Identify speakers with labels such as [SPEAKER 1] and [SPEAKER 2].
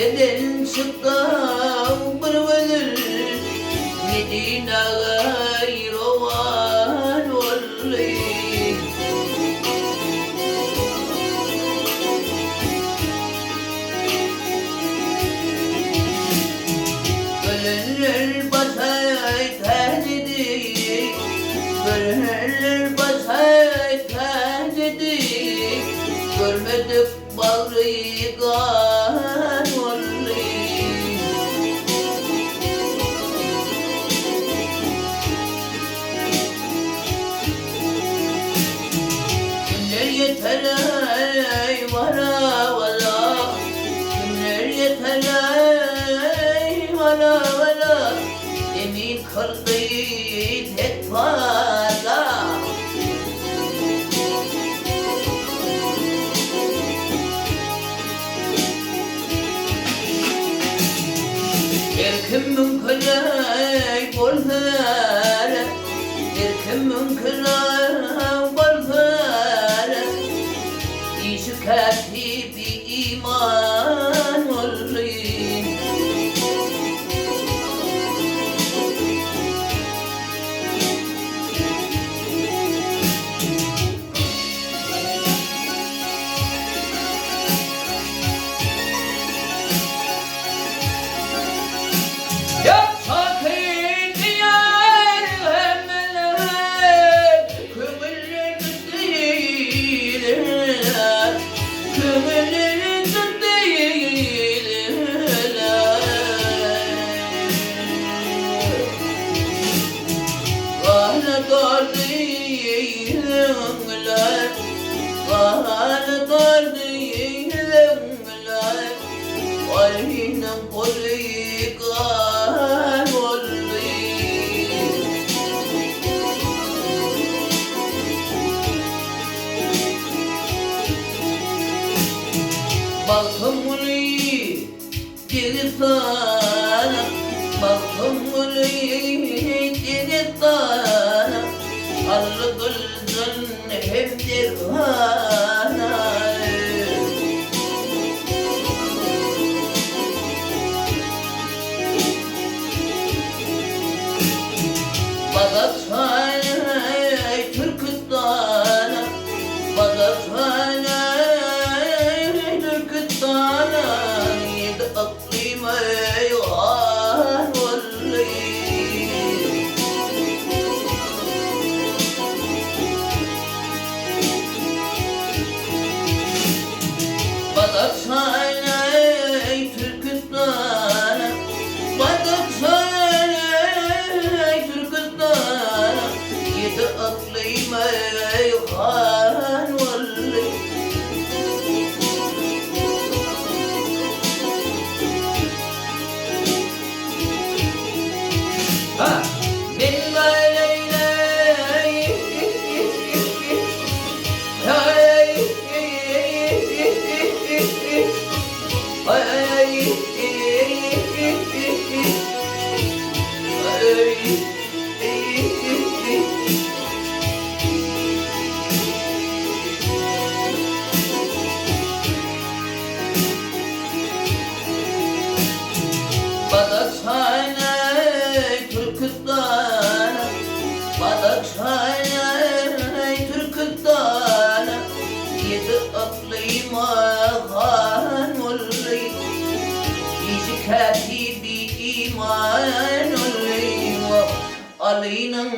[SPEAKER 1] Mekke'den çıkan bir velir Medine'ye rovan oldu. Ölenler basay tehdidi, ölenler basay tehdidi, görmedik bağrı kan oldu. Kimler yeter ey vara vara, kimler yeter ey vara vara, demin kırdı tek fala. Erkim mümküney bolhara, erkim mümküney bolhara, İşi katibi iman oldu. Balkımını dirtana, balkımını dirtana, Allı kıldın hem dirhana. Badakhana Türkistana, Badakhana Türkistana, yedi aklime yoğan oldu. Badakhana Türkistana, Badakhana Türkistana, yedi aklime yoğan oldu. Ha, benim Badakhana Türkistana, Badakhana Türkistana, yedi aklima kan oldu. İşi katibi iman oldu. Ali'nin